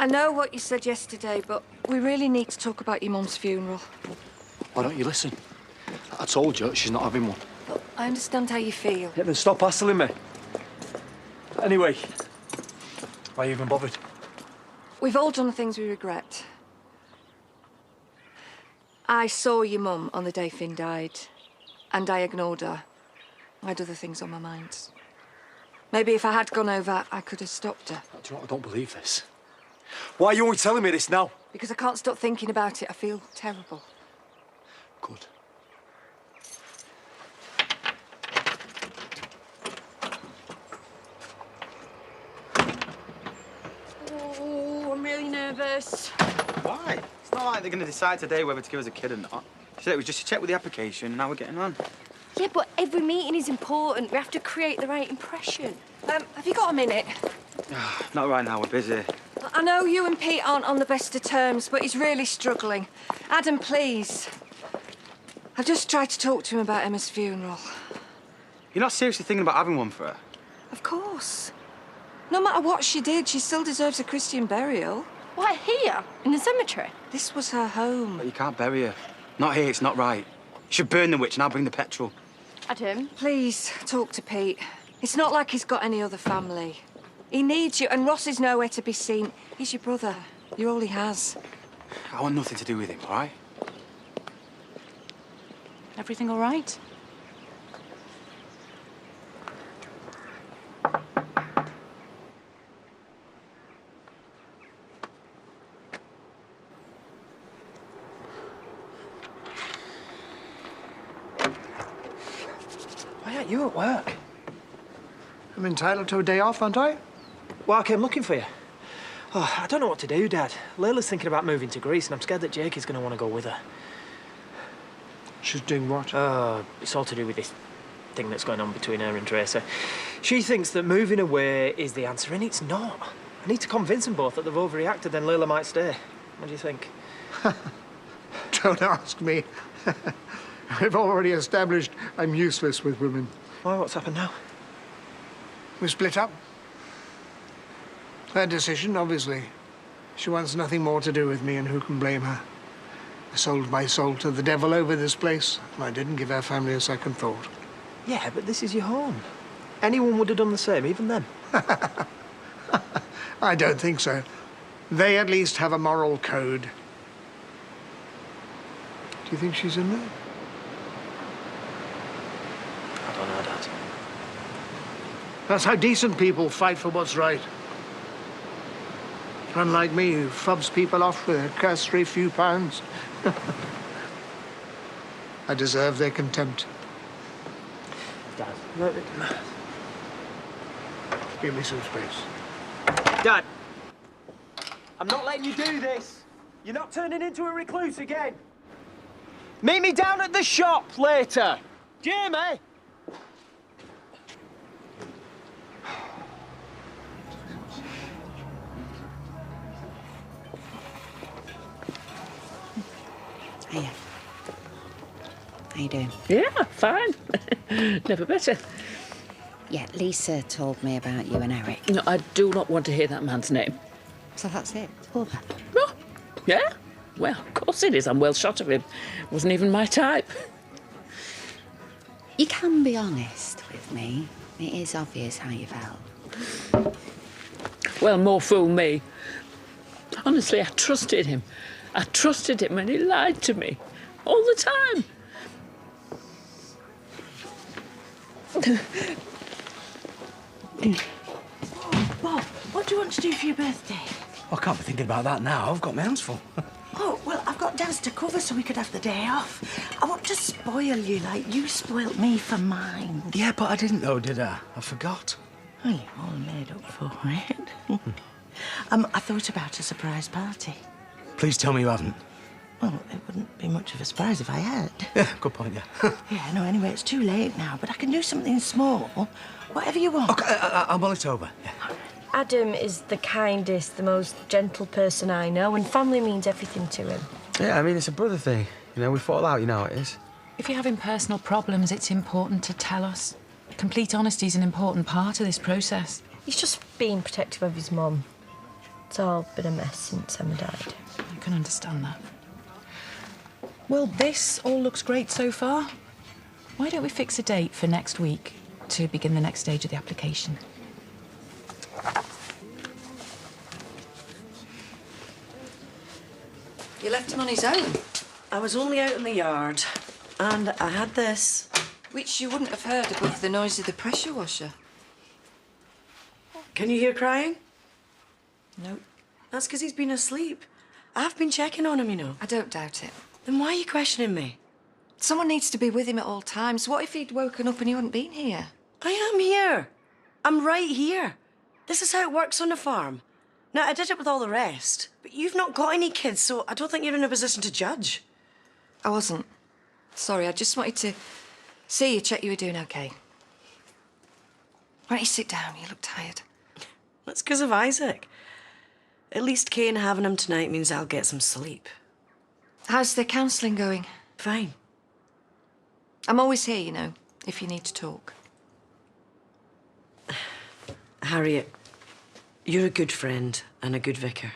I know what you said yesterday, but we really need to talk about your mum's funeral. Why don't you listen? I told you she's not having one. Look, I understand how you feel. Yeah, then stop hassling me. Anyway, why you even bothered? We've all done things we regret. I saw your mum on the day Finn died, and I ignored her. I had other things on my mind. Maybe if I had gone over, I could have stopped her. Do you know what? I don't believe this. Why are you only telling me this now? Because I can't stop thinking about it. I feel terrible. Good. Oh, I'm really nervous. Why? It's not like they're going to decide today whether to give us a kid or not. She said it was just to check with the application, and now we're getting on. Yeah, but every meeting is important. We have to create the right impression. Have you got a minute? Not right now, we're busy. I know you and Pete aren't on the best of terms, but he's really struggling. Adam, please. I've just tried to talk to him about Emma's funeral. You're not seriously thinking about having one for her? Of course. No matter what she did, she still deserves a Christian burial. What, here? In the cemetery? This was her home. But you can't bury her. Not here, it's not right. You should burn the witch and I'll bring the petrol. Adam? Please, talk to Pete. It's not like he's got any other family. He needs you, and Ross is nowhere to be seen. He's your brother. You're all he has. I want nothing to do with him, all right? Everything all right? Why aren't you at work? I'm entitled to a day off, aren't I? Well, I came looking for you. Oh, I don't know what to do, Dad. Layla's thinking about moving to Greece, and I'm scared that Jake is going to want to go with her. She's doing what? It's all to do with this thing that's going on between her and Tracy. She thinks that moving away is the answer, and it's not. I need to convince them both that they've overreacted, then Layla might stay. What do you think? Don't ask me. I've already established I'm useless with women. Why, what's happened now? We split up. Her decision, obviously. She wants nothing more to do with me, and who can blame her? I sold my soul to the devil over this place, and I didn't give her family a second thought. Yeah, but this is your home. Anyone would have done the same, even then. I don't think so. They at least have a moral code. Do you think she's in there? I don't know, Dad. That's how decent people fight for what's right. Unlike me, who fubs people off with a cursory few pounds. I deserve their contempt. Dad. Give me some space. Dad! I'm not letting you do this. You're not turning into a recluse again. Meet me down at the shop later. Jamie! Hiya. How you doing? Yeah, fine. Never better. Yeah, Lisa told me about you and Eric. No, I do not want to hear that man's name. So that's it? Over? Oh, yeah? Well, of course it is. I'm well shot of him. Wasn't even my type. You can be honest with me. It is obvious how you felt. Well, more fool me. Honestly, I trusted him. I trusted him and he lied to me. All the time. Oh, Bob, what do you want to do for your birthday? I can't be thinking about that now. I've got my hands full. Oh, well, I've got Daz to cover so we could have the day off. I want to spoil you like you spoilt me for mine. Yeah, but I didn't though, did I? I forgot. Oh, you all made up for it. I thought about a surprise party. Please tell me you haven't. Well, it wouldn't be much of a surprise if I had. Yeah, good point, yeah. Yeah, no, anyway, it's too late now, but I can do something small. Whatever you want. Okay, I'll mull it over. Yeah. Adam is the kindest, the most gentle person I know, and family means everything to him. Yeah, I mean, it's a brother thing. You know, we fought out, you know how it is. If you're having personal problems, it's important to tell us. Complete honesty is an important part of this process. He's just being protective of his mum. It's all been a mess since Emma died. I can understand that. Well, this all looks great so far. Why don't we fix a date for next week to begin the next stage of the application? You left him on his own? I was only out in the yard, and I had this. Which you wouldn't have heard above the noise of the pressure washer. Can you hear crying? No. That's because he's been asleep. I've been checking on him, you know. I don't doubt it. Then why are you questioning me? Someone needs to be with him at all times. What if he'd woken up and he hadn't been here? I am here. I'm right here. This is how it works on a farm. Now, I did it with all the rest, but you've not got any kids, so I don't think you're in a position to judge. I wasn't. Sorry, I just wanted to see you, check you were doing okay. Why don't you sit down? You look tired. That's because of Isaac. At least Kane having him tonight means I'll get some sleep. How's the counselling going? Fine. I'm always here, you know, if you need to talk. Harriet, you're a good friend and a good vicar.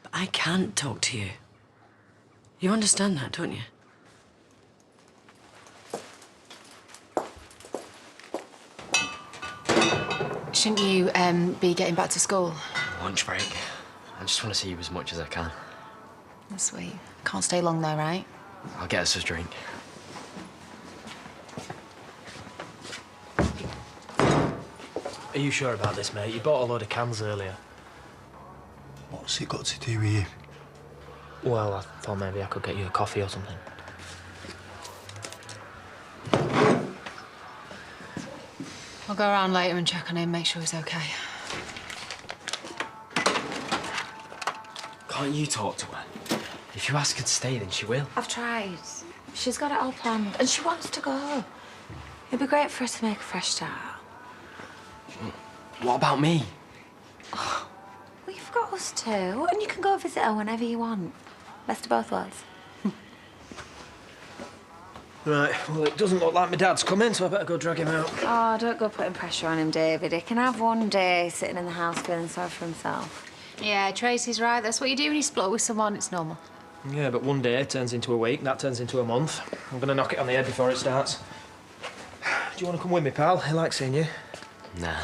But I can't talk to you. You understand that, don't you? Shouldn't you be getting back to school? Lunch break. I just want to see you as much as I can. That's sweet. Can't stay long though, right? I'll get us a drink. Are you sure about this, mate? You bought a load of cans earlier. What's it got to do with you? Well, I thought maybe I could get you a coffee or something. I'll go around later and check on him, make sure he's okay. Can't you talk to her? If you ask her to stay, then she will. I've tried. She's got it all planned, and she wants to go. It'd be great for us to make a fresh start. What about me? Oh, well, you've got us too, and you can go visit her whenever you want. Best of both worlds. Right, well, it doesn't look like my dad's coming, so I better go drag him out. Oh, don't go putting pressure on him, David. He can have one day sitting in the house feeling sorry for himself. Yeah, Tracy's right. That's what you do when you split with someone. It's normal. Yeah, but one day turns into a week, that turns into a month. I'm gonna knock it on the head before it starts. Do you want to come with me, pal? He likes seeing you. Nah,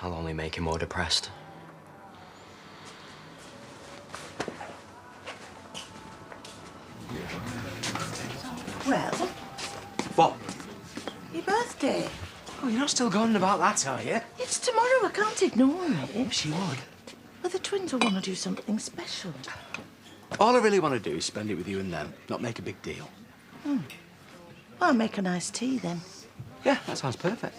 I'll only make him more depressed. Well, What? your birthday. Oh, you're not still going about that, are you? It's tomorrow. I can't ignore it. Yes, you would. Well, the twins will want to do something special. All I really want to do is spend it with you and them, not make a big deal. Well, I'll make a nice tea then. Yeah, that sounds perfect.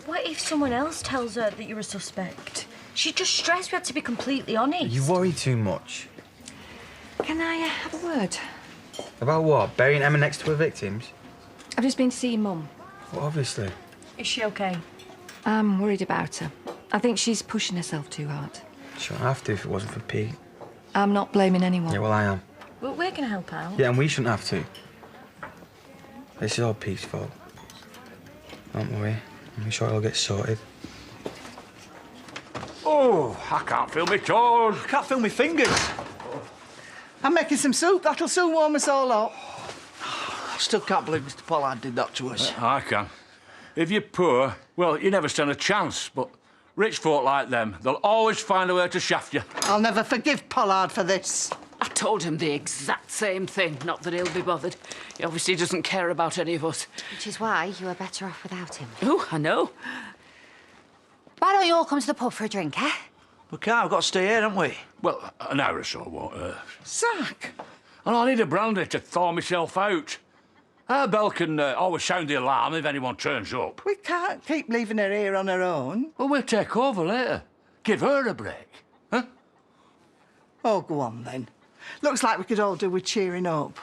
What if someone else tells her that you're a suspect? She'd just stress. We had to be completely honest. You worry too much. Can I have a word? About what? Burying Emma next to her victims? I've just been to see Mum. Well, obviously. Is she okay? I'm worried about her. I think she's pushing herself too hard. She wouldn't have to if it wasn't for Pete. I'm not blaming anyone. Yeah, well, I am. Well, we're going to help out. Yeah, and we shouldn't have to. This is all Pete's fault. Don't worry. I'm sure it'll get sorted. Oh, I can't feel my toes. I can't feel my fingers. I'm making some soup. That'll soon warm us all up. I still can't believe Mr. Pollard did that to us. I can. If you're poor, well, you never stand a chance, but rich folk like them, they'll always find a way to shaft you. I'll never forgive Pollard for this. I told him the exact same thing. Not that he'll be bothered. He obviously doesn't care about any of us. Which is why you are better off without him. Oh, I know. Why don't you all come to the pub for a drink, eh? We can't. We've got to stay here, haven't we? Well, an hour or so won't hurt. Zach! And I need a brandy to thaw myself out. Belle can always sound the alarm if anyone turns up. We can't keep leaving her here on her own. Well, we'll take over later. Give her a break. Huh? Oh, go on, then. Looks like we could all do with cheering up.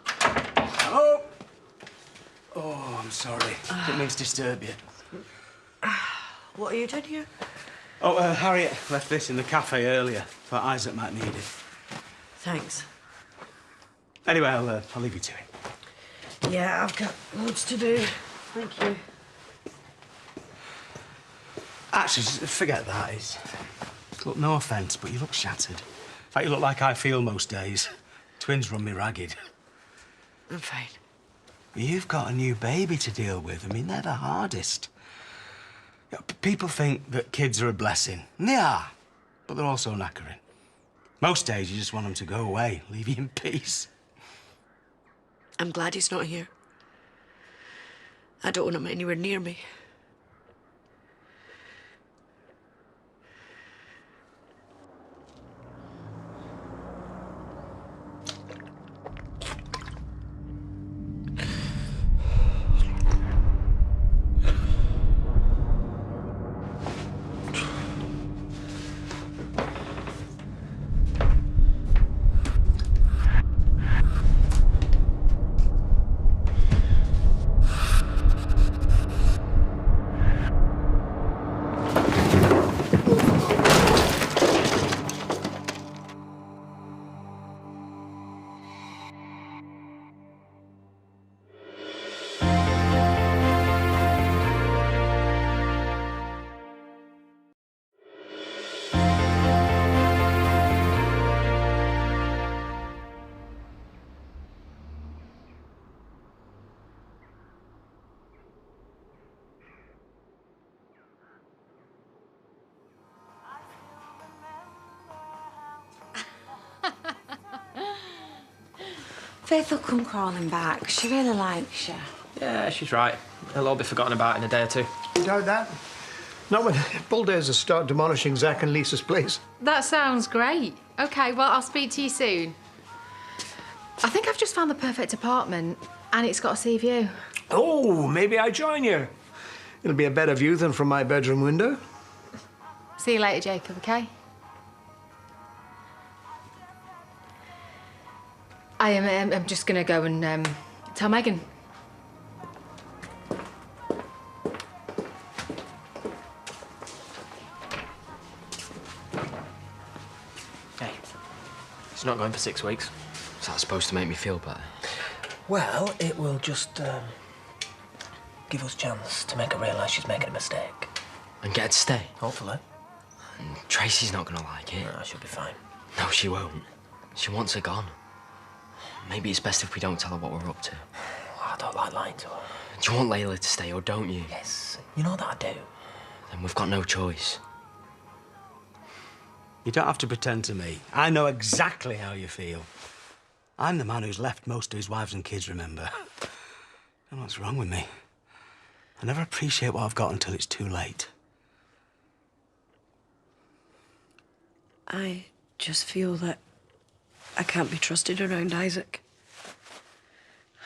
Hello? Oh, I'm sorry. Didn't mean to disturb you. What are you doing here? Oh, Harriet left this in the cafe earlier. Thought Isaac might need it. Thanks. Anyway, I'll leave you to it. Yeah, I've got loads to do. Thank you. Actually, forget that. Look, no offence, but you look shattered. In fact, you look like I feel most days. Twins run me ragged. I'm fine. You've got a new baby to deal with. I mean, they're the hardest. You know, people think that kids are a blessing, and they are, but they're also knackering. Most days, you just want them to go away, leave you in peace. I'm glad he's not here. I don't want him anywhere near me. Faith will come crawling back. She really likes you. Yeah, she's right. It'll all be forgotten about in a day or two. You doubt that? Not when bulldozers start demolishing Zach and Lisa's place. That sounds great. OK, well, I'll speak to you soon. I think I've just found the perfect apartment, and it's got a sea view. Oh, maybe I join you. It'll be a better view than from my bedroom window. See you later, Jacob, OK? I'm just going to go and tell Megan. Hey, he's not going for 6 weeks. Is that supposed to make me feel better? Well, it will just give us a chance to make her realise she's making a mistake. And get her to stay? Hopefully. And Tracy's not gonna like it. No, she'll be fine. No, she won't. She wants her gone. Maybe it's best if we don't tell her what we're up to. I don't like lying to her. Do you want Layla to stay or don't you? Yes, you know that I do. Then we've got no choice. You don't have to pretend to me. I know exactly how you feel. I'm the man who's left most of his wives and kids, remember? I don't know what's wrong with me. I never appreciate what I've got until it's too late. I just feel that I can't be trusted around Isaac.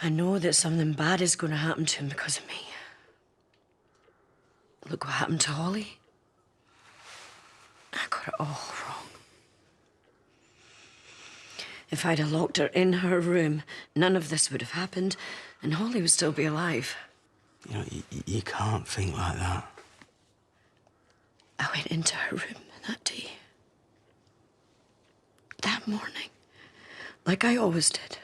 I know that something bad is going to happen to him because of me. Look what happened to Holly. I got it all wrong. If I'd have locked her in her room, none of this would have happened, and Holly would still be alive. You know, you can't think like that. I went into her room that day. That morning. Like I always did.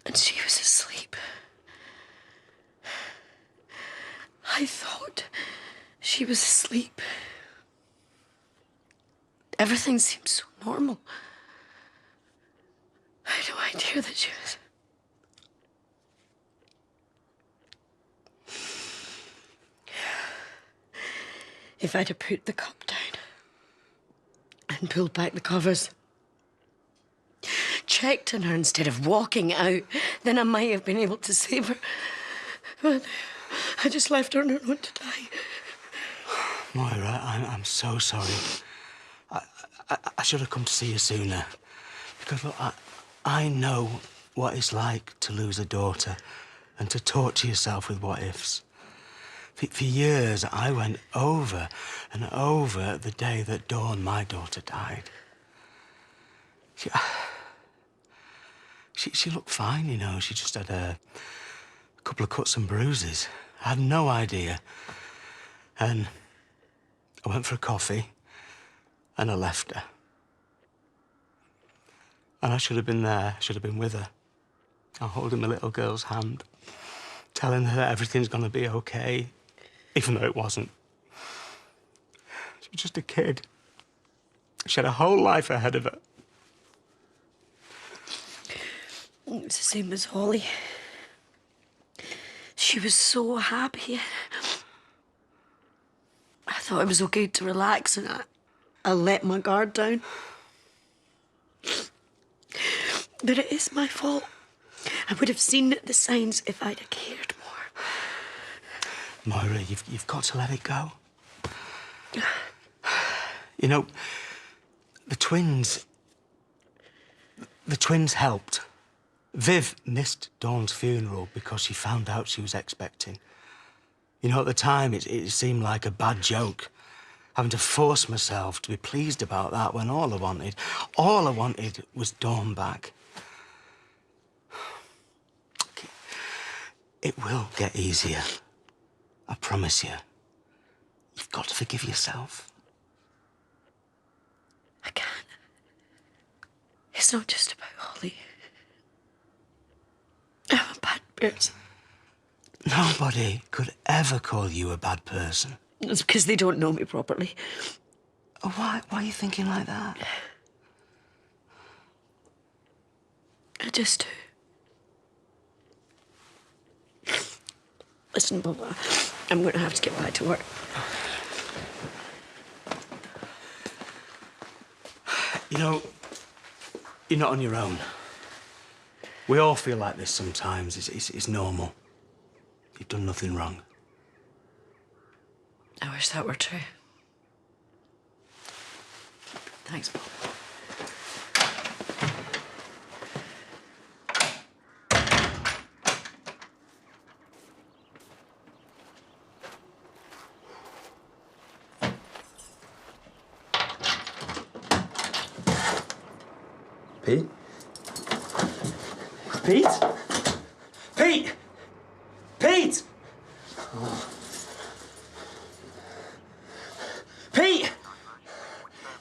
And she was asleep. I thought she was asleep. Everything seemed so normal. I had no idea that she was... If I'd have put the cup down and pulled back the covers, checked on her instead of walking out, then I might have been able to save her. But I just left her on her own to die. Moira, I'm so sorry. I should have come to see you sooner. Because, look, I know what it's like to lose a daughter and to torture yourself with what-ifs. For years, I went over and over the day that Dawn, my daughter, died. She looked fine, you know. She just had a couple of cuts and bruises. I had no idea. And I went for a coffee and I left her. And I should have been there, should have been with her. I'm holding my little girl's hand, telling her that everything's going to be okay, even though it wasn't. She was just a kid. She had a whole life ahead of her. It's the same as Holly. She was so happy. I thought it was okay to relax, and I let my guard down. But it is my fault. I would have seen the signs if I'd have cared more. Moira, you've got to let it go. You know, the twins helped. Viv missed Dawn's funeral because she found out she was expecting. You know, at the time, it seemed like a bad joke, having to force myself to be pleased about that when all I wanted was Dawn back. It will get easier. I promise you. You've got to forgive yourself. I can't. It's not just about Holly. I'm a bad person. Nobody could ever call you a bad person. It's because they don't know me properly. Why are you thinking like that? I just do. Listen, Bubba, I'm going to have to get back to work. You know, you're not on your own. We all feel like this sometimes. It's normal. You've done nothing wrong. I wish that were true. Thanks, Bob. Pete? Pete? Pete! Pete! Oh. Pete!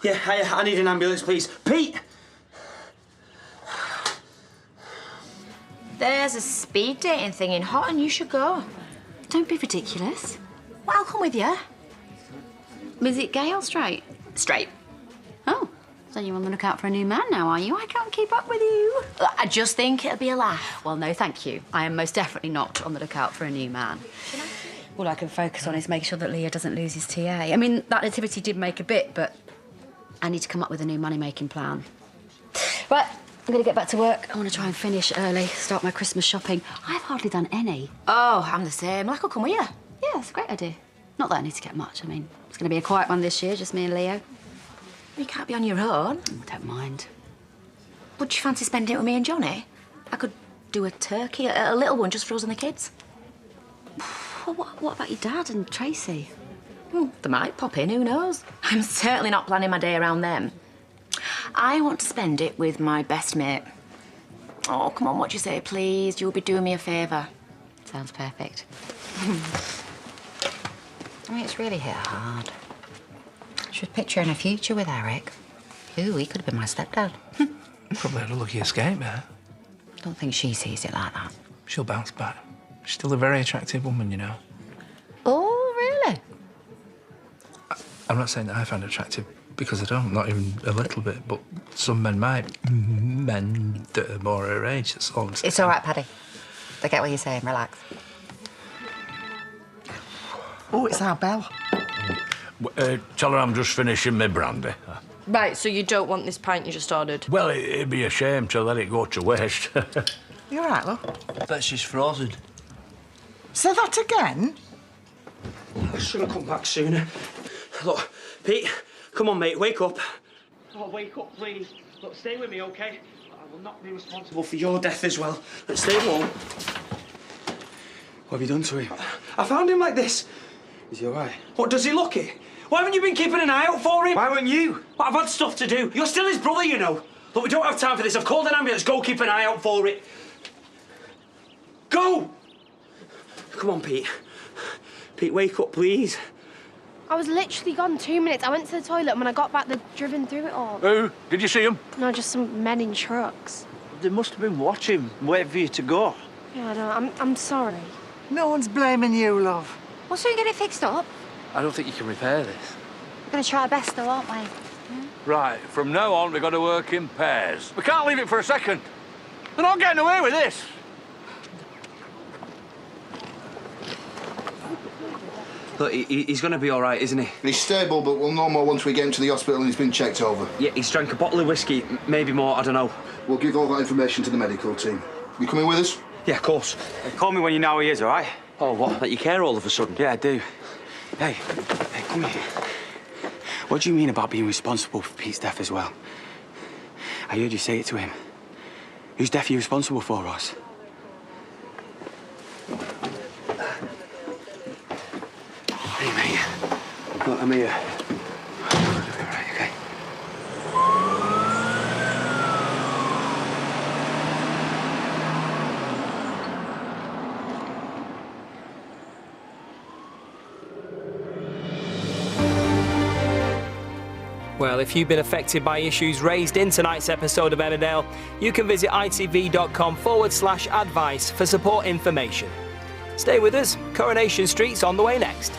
Yeah, I need an ambulance, please. Pete! There's a speed dating thing in Houghton. You should go. Don't be ridiculous. Well, I'll come with you. Is it gay or straight? Straight. Oh, so you're on the lookout for a new man now, are you? I can't keep up with you. I just think it'll be a laugh. Well, no, thank you. I am most definitely not on the lookout for a new man. All I can focus on is making sure that Leah doesn't lose his TA. I mean, that nativity did make a bit, but I need to come up with a new money-making plan. Right, I'm going to get back to work. I want to try and finish early, start my Christmas shopping. I've hardly done any. Oh, I'm the same. I could come with you. Yeah, that's a great idea. Not that I need to get much. I mean, it's going to be a quiet one this year, just me and Leo. You can't be on your own. I don't mind. Would you fancy spending it with me and Johnny? I could do a turkey, a little one just for us and the kids. Well, what about your dad and Tracy? They might pop in, who knows? I'm certainly not planning my day around them. I want to spend it with my best mate. Oh, come on, what do you say, please? You'll be doing me a favour. Sounds perfect. I mean, it's really hit hard. Should picture in a future with Eric. Ooh, he could have been my stepdad. Probably had a lucky escape there. Don't think she sees it like that. She'll bounce back. She's still a very attractive woman, you know. Oh, really? I'm not saying that I find her attractive because I don't, not even a little bit, but some men might. Men that are more her age, that's all I'm saying. It's all right, Paddy. I get what you're saying, relax. Oh, it's our bell. Tell her I'm just finishing my brandy. Right, so you don't want this pint you just ordered? Well, it'd be a shame to let it go to waste. You all right, love? Bet she's frozen. Say that again? I should have come back sooner. Look, Pete, come on, mate, wake up. Oh, wake up, please. Look, stay with me, OK? I will not be responsible for your death as well. Let's stay warm. What have you done to him? I found him like this. Is he all right? What, does he look it? Why haven't you been keeping an eye out for him? Why weren't you? Well, I've had stuff to do. You're still his brother, you know. Look, we don't have time for this. I've called an ambulance. Go keep an eye out for it. Go! Come on, Pete. Pete, wake up, please. I was literally gone 2 minutes. I went to the toilet and when I got back, they'd driven through it all. Who? Did you see him? No, just some men in trucks. They must have been watching, waiting for you to go. Yeah, no, I'm sorry. No one's blaming you, love. We'll soon get it fixed up. I don't think you can repair this. We're going to try our best, though, aren't we? Right, from now on, we've got to work in pairs. We can't leave it for a second. They're not getting away with this. Look, he's going to be all right, isn't he? He's stable, but we'll know more once we get him to the hospital and he's been checked over. Yeah, he's drank a bottle of whiskey, maybe more, I don't know. We'll give all that information to the medical team. You coming with us? Yeah, of course. Call me when you know how he is, all right? Oh, what? That you care all of a sudden? Yeah, I do. Hey, come here. What do you mean about being responsible for Pete's death as well? I heard you say it to him. Whose death are you responsible for, Ross? Hey, mate. Look, I'm here. Right, okay. Well, if you've been affected by issues raised in tonight's episode of Emmerdale, you can visit itv.com/advice for support information. Stay with us. Coronation Street's on the way next.